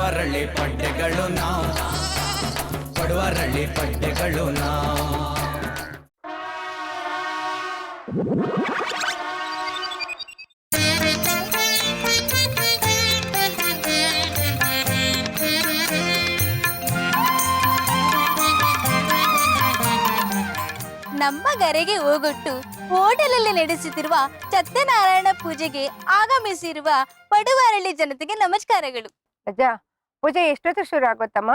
ಪಡುವರಳ್ಳಿ ಪಡ್ಡೆಗಳು ನಾವು, ಪಡುವರಳ್ಳಿ ಪಡ್ಡೆಗಳು ನಾವು. ನಮ್ಮ ಗರೆಗೆ ಹೋಗೊಟ್ಟು ಹೋಟೆಲಲ್ಲಿ ನಡೆಸುತ್ತಿರುವ ಸತ್ಯನಾರಾಯಣ ಪೂಜೆಗೆ ಆಗಮಿಸಿರುವ ಪಡುವರಳ್ಳಿ ಜನತೆಗೆ ನಮಸ್ಕಾರಗಳು. ಅಜ್ಜ, ಪೂಜೆ ಎಷ್ಟೊತ್ತು ಶುರು ಆಗುತ್ತಮ್ಮ?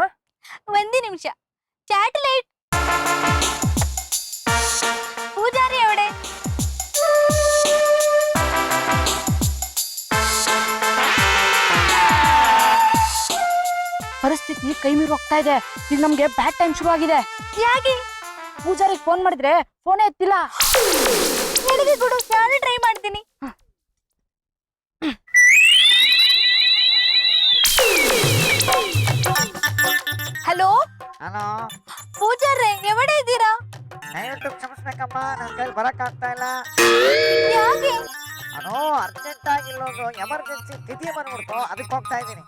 ಒಂದು ನಿಮಿಷ. ಸ್ಯಾಟಲೈಟ್ ಪೂಜಾರಿ ಅವಡೆ. ಪರಿಸ್ಥಿತಿ ಕೈ ಮೀರಿ ಹೋಗ್ತಾ ಇದೆ. ಈಗ ನಮ್ಗೆ ಬ್ಯಾಡ್ ಟೈಮ್ ಶುರು ಆಗಿದೆ. ಯಾಕೆ? ಪೂಜಾರಿಗೆ ಫೋನ್ ಮಾಡಿದ್ರೆ ಫೋನೇ ಎತ್ತಿಲ್ಲ. ನನಗೆ ಕೊಡು, ನಾನು ಟ್ರೈ ಮಾಡ್ತೀನಿ. ಹಲೋ ಹಲೋ, ಪೂಜಾರ್ರೆ, ಎವಡೆ ಇದ್ದೀರಾ? ದಯವಿಟ್ಟು ಕ್ಷಮಿಸ್ಬೇಕಮ್ಮ, ನನ್ನ ಕೈಲಿ ಬರಕ್ ಆಗ್ತಾ ಇಲ್ಲ. ಯಾಕೆ? ನಾನು ಅರ್ಜೆಂಟ್ ಆಗಿ ಇಲ್ಲೊಂದು ಎಮರ್ಜೆನ್ಸಿ ತಿಥಿ ಬಂದ್ಬಿಡ್ತು, ಅದಕ್ಕೆ ಹೋಗ್ತಾ ಇದ್ದೀನಿ.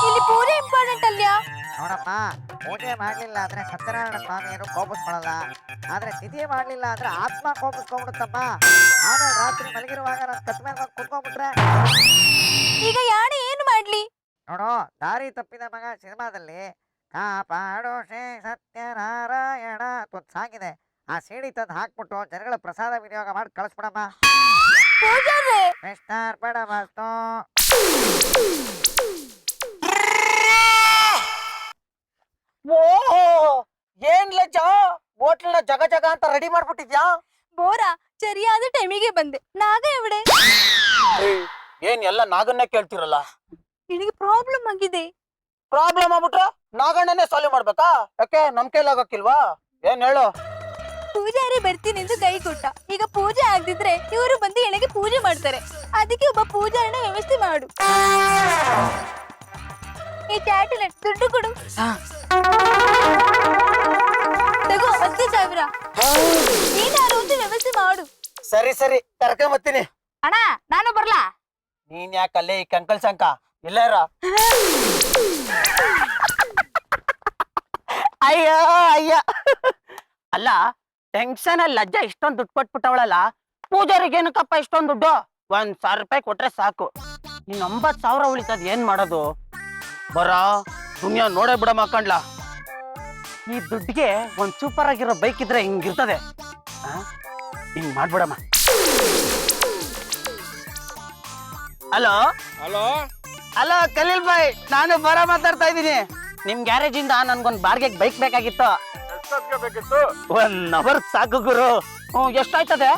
ಇಲ್ಲಿ ಪೂಜೆ ಇಂಪಾರ್ಟೆಂಟ್ ಅಲ್ಯಾ? ನೋಡಮ್ಮ, ಪೂಜೆ ಮಾಡ್ಲಿಲ್ಲ ಅಂದ್ರೆ ಸತ್ಯನಾರಾಯಣ ಸ್ವಾಮಿ ಏನು ಕೋಪಿಸ್ಕೊಳ್ಳಲ್ಲ, ಆದ್ರೆ ತಿಥಿ ಮಾಡ್ಲಿಲ್ಲ ಅಂದ್ರೆ ಆತ್ಮ ಕೋಪಿಸ್ಕೊಂಡ್ಬಿಡುತ್ತಮ್ಮ. ಆಮೇಲೆ ರಾತ್ರಿ ಮಲಗಿರುವಾಗ ನಾನು ಕತ್ ಮೇಲೆ ಬಂದು ಕುತ್ಕೊಂಡ್ಬಿಟ್ರೆ ಈಗ ಯಾಣಿ ಏನು ಮಾಡ್ಲಿ? ನೋಡು, ದಾರಿ ತಪ್ಪಿದ ಮಗ ಸಿನಿಮಾದಲ್ಲಿ ಕಾಪಾಡೋ ಶ್ರೀ ಸತ್ಯನಾರಾಯಣ ಒಂದು ಸಾಂಗ್ ಇದೆ. ಆ ಸಿಡಿ ತಂದು ಹಾಕ್ಬಿಟ್ಟು ಜನಗಳ ಪ್ರಸಾದ ವಿನಿಯೋಗ ಮಾಡಿ ಕಳಿಸ್ಬಿಡಮ್ಮ. ಪೂಜಾರ್ರೆ, ಮಿಸ್ಟರ್ ಬಡಮಸ್ತು. ಏನ್ ಲಜ್ಜ, ಹೋಟ್ಲನ್ನ ಜಗ ಜಗ ಅಂತ ರೆಡಿ ಮಾಡ್ಬಿಟ್ಟಿದ್ಯಾ? ಬೋರಾ, ಸರಿಯಾದ ಟೈಮಿಗೆ ಬಂದೆ. ನಾಗ ಎವಡೆ? ಏನ್ ಎಲ್ಲ ನಾಗನ್ನೇ ಕೇಳ್ತಿರಲ್ಲ? ನಿನಗೆ ಪ್ರಾಬ್ಲಮ್ ಆಗಿದೆ. ಪ್ರಾಬ್ಲಮ್ ಆಗ್ಬಿಟ್ರೆ ನಾಗಣ್ಣನೇ ಸಾಲ್ವ್ ಮಾಡ್ಬೇಕಾ? ಯಾಕೆ ನಮ್ ಕೈಲಾಗಕ್ಕಿಲ್ವಾ? ಏನ್ ಹೇಳು? ಪೂಜಾರಿ ಬರ್ತೀನಿ ಎಂದು ಕೈ ಕೊಟ್ಟ. ಈಗ ಪೂಜೆ ಆಗದಿದ್ರೆ ಇವರು ಬಂದು ಎಳೆಗೆ ಪೂಜೆ ಮಾಡ್ತಾರೆ. ಅದಕ್ಕೆ ಒಬ್ಬ ಪೂಜಾರಿನ ವ್ಯವಸ್ಥೆ ಮಾಡು. ಈ ಸ್ಯಾಟಲೈಟ್ ದುಡ್ಡು ಕೊಡು. ತಗೋ 10,000. ಏನಾರು ಒಂದು ವ್ಯವಸ್ಥೆ ಮಾಡು. ಸರಿ ಸರಿ, ಕರ್ಕೊಂಬತ್ತೀನಿ. ಅಣ್ಣ, ನಾನು ಬರ್ಲಾ? ನೀನ್ ಯಾಕಲ್ಲೇ ಈ ಕಂಕಲ್ ಶಂಕ ಇಲ್ಲ ಇರ. ಅಯ್ಯ ಅಯ್ಯ, ಅಲ್ಲ ಟೆನ್ಷನ್ ಅಲ್ಲಿ ಲಜ್ಜ ಇಷ್ಟೊಂದು ದುಡ್ಡು ಕೊಟ್ಬಿಟ್ಟವಳಲ್ಲ, ಪೂಜಾರಿಗೆ ಏನಕ್ಕಪ್ಪ ಇಷ್ಟೊಂದು ದುಡ್ಡು? 1,000 ರೂಪಾಯಿ ಕೊಟ್ರೆ ಸಾಕು. ಇನ್ 90,000 ಉಳಿತದ, ಏನ್ ಮಾಡೋದು? ಬರ ದುನಿಯಾ ನೋಡೇ ಬಿಡ ಮಕ್ಕಂಡ್ಲ. ಈ ದುಡ್ಡಿಗೆ ಒಂದ್ ಸೂಪರ್ ಆಗಿರೋ ಬೈಕ್ ಇದ್ರೆ ಹಿಂಗಿರ್ತದೆ. ಹಿಂಗ್ ಮಾಡ್ಬಿಡಮ್ಮ. ಹಲೋ ಹಲೋ ಹಲೋ, ಖಲೀಲ್ ಬಾಯ್, ನಾನು ಬರ ಮಾತಾಡ್ತಾ ಇದ್ದೀನಿ. ನಿಮ್ ಗ್ಯಾರೇಜ್ ಇಂದ ನನ್ಗೊಂದ್ ಬಾರ್ಗೆಗ್ ಬೈಕ್ ಬೇಕಾಗಿತ್ತು. ಎಷ್ಟೊತ್ತಿಗೆ ಬೇಕಿತ್ತು? 1 ಅವರ್ ಸಾಕು ಗುರು. ಎಷ್ಟಾಯ್ತದೆ?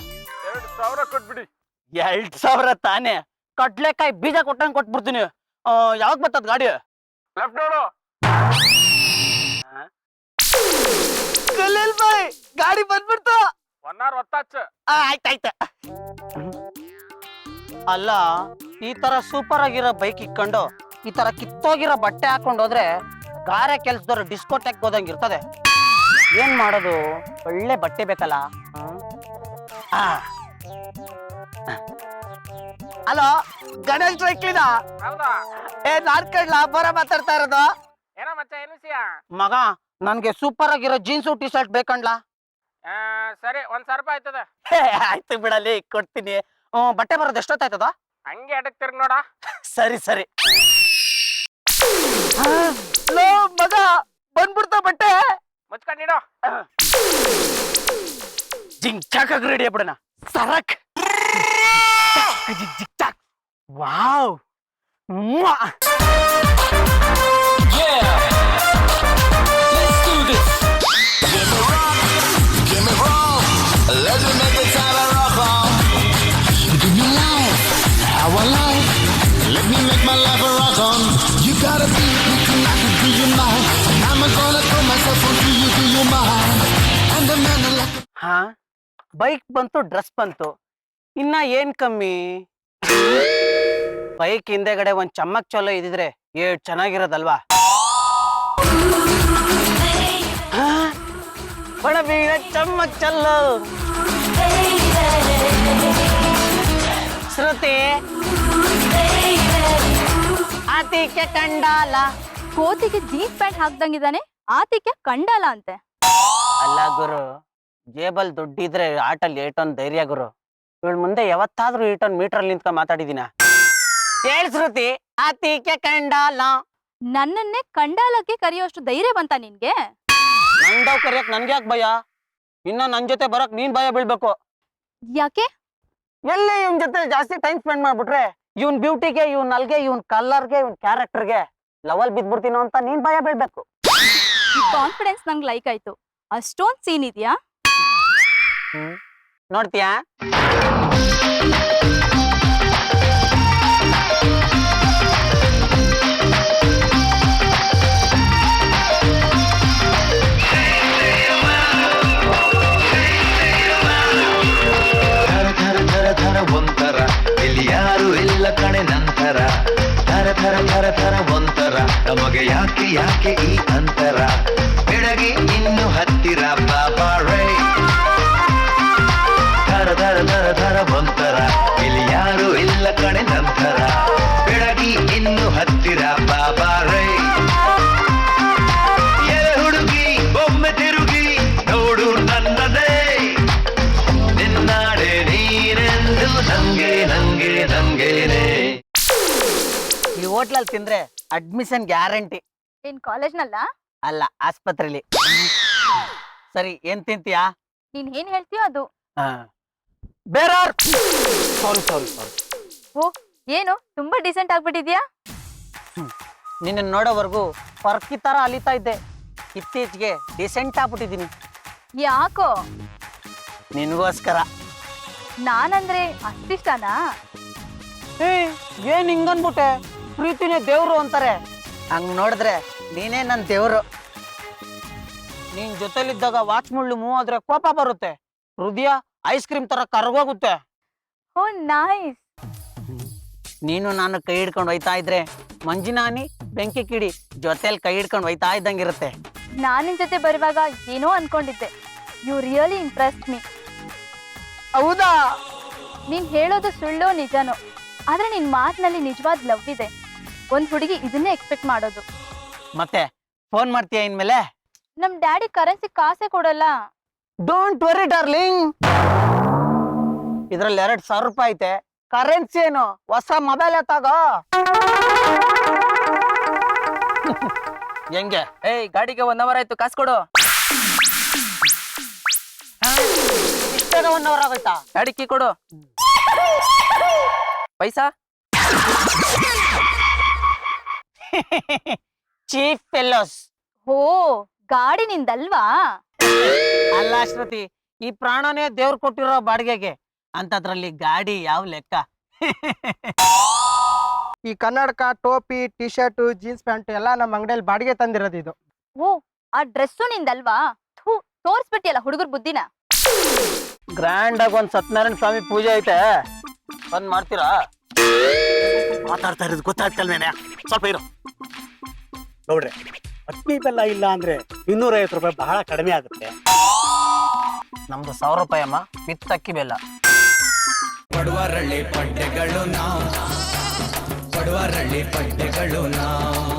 2,000 ಕೊಟ್ಬಿಡಿ. 2,000 ತಾನೆ? ಕಡ್ಲೆಕಾಯಿ ಬೀಜ ಕೊಟ್ಟಂಗ್ ಕೊಟ್ಬಿಡ್ತೀನಿ. ಯಾವಾಗ ಬರ್ತದ ಗಾಡಿ? ಲೆಫ್ಟ್ ನೋಡು. ಖಲೀಲ್ ಬಾಯ್, ಗಾಡಿ ಬಂದ್ಬಿಡ್ತು. 1 hour ಹೊತ್ತಾಚ್. ಆಯ್ತಾಯ್ತ. ಅಲ್ಲ, ಈ ತರ ಸೂಪರ್ ಆಗಿರೋ ಬೈಕ್ ಇಕ್ಕೊಂಡು ಈ ತರ ಕಿತ್ತೋಗಿರೋ ಬಟ್ಟೆ ಹಾಕೊಂಡ್ ಹೋದ್ರೆ ಗಾರೆ ಕೆಲ್ಸದವ್ರು ಡಿಸ್ಕೋಟೆಕ್ ಹೋದಂಗ್ ಇರ್ತದೆ. ಏನ್ ಮಾಡೋದು? ಒಳ್ಳೆ ಬಟ್ಟೆ ಬೇಕಲ್ಲ. ಹಲೋ, ಗಣೇಶ್ ಸೈಕ್ಲಿನ? ಹೌದಾ? ನಾನ್ ಕಡ್ಲ ಬರ ಮಾತಾಡ್ತಾ ಇರೋದು. ಏನೋ ಮಚ್ಚ, ಏನು ವಿಷಯ? ಮಗ, ನನ್ಗೆ ಸೂಪರ್ ಆಗಿರೋ ಜೀನ್ಸ್ ಟಿ ಶರ್ಟ್ ಬೇಕಂಡ್ಲ. ಸರಿ, 1,000 ರೂಪಾಯಿ ಆಯ್ತದ. ಆಯ್ತು ಬಿಡಲಿ, ಕೊಡ್ತೀನಿ. ಬಟ್ಟೆ ಬರೋದು ಎಷ್ಟೊತ್ತಾಯ್ತದ? ಹಂಗೆ ಎಡಕ್ ತಿರ್ಗ್ ನೋಡ. ಸರಿ ಸರಿ. ಲೋ ಮಗ, ಬಂದ್ಬಿಡ್ತ ಬಟ್ಟೆ. ಮುಚ್ಕೊಂಡಿಡು. ಜಿಂಗ್ ಚಾಕಾಗ್ ರೆಡಿ ಆಗ್ಬಿಡಣ. ಸರಕ್ ಜಿಗ್ ಚಾಕ್. Wow. Let's make it time and rock on. Give me life, our life. Let me make my life a rock on. You gotta be connected to your mind. And I'm gonna throw myself onto you, to your mind. And the man like. ಹಾ, bike ಬಂತು, dress ಬಂತು, ಇನ್ನ ಏನ್ ಕಮ್ಮಿ? Bike ಹಿಂದೆಗಡೆ ಒಂದ್ ಚಮ್ಮಕ್ ಚಲೋ ಇದಿದ್ರೆ ಚೆನ್ನಾಗಿರೋದಲ್ವಾ? ಬೀಳ ಚಮ್ಮಕ್ ಚಲ್ಲೋ. ಶ್ರುತಿ ಆತಿಕೆ ಕಂಡಾಲ ಕೋತಿಗೆ jeans pant ಹಾಕ್ದಂಗಿದಾನೆ, ಆತಿಗೆ ಕಂಡಾಲ ಅಂತೆ. ಅಲ್ಲ ಗುರು, ಜೇಬಲ್ ದುಡ್ಡಿದ್ರೆ ಆಟಲ್ಲಿ ಏಟೊಂದ್ ಧೈರ್ಯ ಗುರು. ಇವಳ ಮುಂದೆ ಯಾವತ್ತಾದ್ರೂ ಈಟೊಂದ್ ಮೀಟರ್ ನಿಂತ್ಕೊಂಡ್ ಮಾತಾಡಿದೀನ? ಕೇಳಿಸ್ರುತಿ, ಆತಿಕೆ ಕಂಡಾಲ. ನನ್ನನ್ನೇ ಕಂಡಾಲಕ್ಕೆ ಕರೆಯೋಷ್ಟು ಧೈರ್ಯ ಬಂತ ನಿನ್ಗೆ? ನಂದವ್ ಕರಿಯಕ್ ನನ್ಗೆ ಯಾಕೆ ಭಯ? ಇನ್ನ ನನ್ ಜೊತೆ ಬರಕ್ ನೀನ್ ಭಯ ಬೀಳ್ಬೇಕು. ಯಾಕೆ? ಎಲ್ಲಿ ಇವನ್ ಜೊತೆ ಜಾಸ್ತಿ ಟೈಮ್ ಸ್ಪೆಂಡ್ ಮಾಡ್ಬಿಟ್ರೆ ಇವನ್ ಬ್ಯೂಟಿಗೆ, ಇವನ್ ಅಲ್ಗೆ, ಇವನ್ ಕಲರ್ಗೆ, ಇವನ್ ಕ್ಯಾರೆಕ್ಟರ್ಗೆ ಲವಲ್ ಬಿದ್ಬಿಡ್ತೀನೋ ಅಂತ ನೀನ್ ಭಯ ಬೀಳ್ಬೇಕು. ಕಾನ್ಫಿಡೆನ್ಸ್ ನಂಗೆ ಲೈಕ್ ಆಯ್ತು. ಅಷ್ಟೊಂದ್ ಸೀನ್ ಇದೆಯಾ? ನೋಡ್ತೀಯಾ? ಥರ ಒಂಥರ ಇಲ್ಲಿ ಯಾರು ಇಲ್ಲ ಕಣೆ ನಂತರ. ಥರ ಥರ ಥರ ಥರ ಒಂಥರ ನಮಗೆ ಯಾಕೆ ಯಾಕೆ ಈ ಅಂತರ. ಬೆಳಗ್ಗೆ ಇನ್ನು ಹತ್ತಿರ ಬಾಬಾ ರೇ. ಥರ ಥರ ಥರ ಥರ ಒಂಥರ ಇಲ್ಲಿ ಯಾರು ಇಲ್ಲ ಕಣೆ ನಂತರ. ಬೆಳಗ್ಗೆ ಇನ್ನು ಹತ್ತಿರ ಬಾಬಾ ರೇ. ಹುಡುಗಿ ಒಮ್ಮೆ ತಿರುಗಿ ನೋಡು ನನ್ನದೇ. ನಿನ್ನಾಡೆ ನೀನೆಂದು ನಂಗೆ ನಂಗೆ ನಂಗೇನೆ. ಈ ಹೋಟ್ಲಲ್ಲಿ ತಿಂದ್ರೆ ಅಡ್ಮಿಷನ್ ಗ್ಯಾರಂಟಿ. ಏನ್ ಕಾಲೇಜ್ನಲ್ಲ? ಅಲ್ಲ, ಆಸ್ಪತ್ರೆಲಿ. ಸರಿ, ಏನ್ ತಿಂತೀಯಾ? ನೀನ್ ಏನ್ ಹೇಳ್ತೀಯೋ ಅದು. ಬೇರೆ ಸಾರಿ ಸಾರಿ ಸಾರಿ. ಓ, ಏನು ತುಂಬಾ ಡಿಸೆಂಟ್ ಆಗ್ಬಿಟ್ಟಿದ್ಯಾ? ನಿನ್ನ ನೋಡೋವರೆಗೂ ಪರ್ಕಿ ತರ ಅಲಿತಾ ಇದ್ದೆ. ಇತ್ತೀಚೆಗೆ ಡಿಸೆಂಟ್ ಆಗ್ಬಿಟ್ಟಿದೀನಿ. ಯಾಕೋ? ನಿನ್ಗೋಸ್ಕರ. ನಾನಂದ್ರೆ ಅಷ್ಟಿಷ್ಟನಾ? ಏನ್ ಹಿಂಗನ್ಬಿಟ್ಟೆ? ಪ್ರೀತಿನೇ ದೇವ್ರು ಅಂತಾರೆ. ಹಂಗ್ ನೋಡಿದ್ರೆ ನೀನೇ ನನ್ ದೇವ್ರು. ನೀನ್ ಜೊತೆಲಿದ್ದಾಗ ವಾಚ್ ಮುಳ್ಳು ಮೂವ್ ಆದ್ರೆ ಕೋಪ ಬರುತ್ತೆ. ಹೃದಯ ಐಸ್ ಕ್ರೀಮ್ ತರ ಕರ್ಗೋಗುತ್ತೆ. ಓ ನೈಸ್. ನೀನು ನಾನು ಕೈ ಹಿಡ್ಕೊಂಡು ಒಯ್ತಾ ಇದ್ರೆ ಮಂಜಿನಾನಿ ಬೆಂಕಿ ಕಿಡಿ ಜೊತೆಲಿ ಕೈ ಹಿಡ್ಕೊಂಡು ಒಯ್ತಾ ಇದ್ದಂಗಿರುತ್ತೆ. ನಾನಿನ್ ಜೊತೆ ಬರುವಾಗ ಏನೋ ಅನ್ಕೊಂಡಿದ್ದೆ. You really impressed me. ಹೌದಾ? ನೀನ್ ಹೇಳೋದು ಸುಳ್ಳೋ ನಿಜನೋ, ಆದ್ರೆ ನಿನ್ ಮಾತಿನಲ್ಲಿ ನಿಜವಾದ ಲವ್ ಇದೆ. ಒಂದ್ ಹುಡುಗಿ ಇದನ್ನೇ ಎಕ್ಸ್ಪೆಕ್ಟ್ ಮಾಡೋದು. ಮತ್ತೆ ಫೋನ್ ಮಾಡ್ತೀಯ ಇನ್ಮೇಲೆ? ನಮ್ ಡ್ಯಾಡಿ ಕರೆನ್ಸಿ ಕಾಸೇ ಕೊಡಲ್ಲ. Don't worry darling. ಇದ್ರಲ್ಲಿ 2,000 ರೂಪಾಯಿ ಐತೆ. ಕರೆನ್ಸಿ ಏನು? ಹೊಸ ಮೊಬೈಲ್ ತಗೋ. ಹೆಂಗೆ? ಏಯ್, ಗಾಡಿಗೆ 1 ಅವರ್ ಆಯ್ತು, ಕಾಸು ಕೊಡು. ಇಷ್ಟೇನ 1 ಅವರ್ ಆಗೋಯ್ತಾ? ಗಾಡಿ ಕೀ ಕೊಡು. ಪೈಸಾ? ಚೀಫ್ ಫೆಲ್ಲೋಸ್. ಓ, ಗಾಡಿ ನಿಂದಲ್ವಾ? ಅಲ್ಲ ಶ್ರುತಿ, ಈ ಪ್ರಾಣನೇ ದೇವ್ರು ಕೊಟ್ಟಿರೋ ಬಾಡಿಗೆಗೆ, ಅಂತದ್ರಲ್ಲಿ ಗಾಡಿ ಯಾವ ಲೆಕ್ಕ? ಈ ಕನ್ನಡಕ, ಟೋಪಿ, ಟಿ ಶರ್ಟ್, ಜೀನ್ಸ್ ಪ್ಯಾಂಟ್ ಎಲ್ಲ ನಮ್ಮ ಅಂಗಡಿಯಲ್ಲಿ ಬಾಡಿಗೆ ತಂದಿರೋದು ಇದು. ಓ, ಆ ಡ್ರೆಸ್ಸು ನಿಂದಲ್ವಾ? ತೋರ್ಸ್ಬಿಟ್ಟಿಯಲ್ಲ ಹುಡುಗರ್ ಬುದ್ಧಿನ. ಗ್ರ್ಯಾಂಡ್ ಆಗಿ ಒಂದ್ ಸತ್ಯನಾರಾಯಣ ಸ್ವಾಮಿ ಪೂಜೆ ಐತೆ, ಬಂದ್ ಮಾಡ್ತೀರಾ? ಮಾತಾಡ್ತಾ ಇರೋದು ಗೊತ್ತಾಗ್ತಲ್ವೇನೆ, ಸ್ವಲ್ಪ ಇರು. ನೋಡ್ರಿ, ಅಕ್ಕಿ ಬೆಲ್ಲ ಇಲ್ಲ ಅಂದ್ರೆ 250 ರೂಪಾಯಿ ಬಹಳ ಕಡಿಮೆ ಆಗುತ್ತೆ. ನಮ್ದು 1000 ರೂಪಾಯಿ ಅಮ್ಮ, ವಿತ್ ಅಕ್ಕಿ ಬೆಲ್ಲ. ಪಡುವರಳ್ಳಿ ಪಡ್ಡೆಗಳು ನಾವು, ಪಡುವರಳ್ಳಿ ಪಡ್ಡೆಗಳು ನಾವು.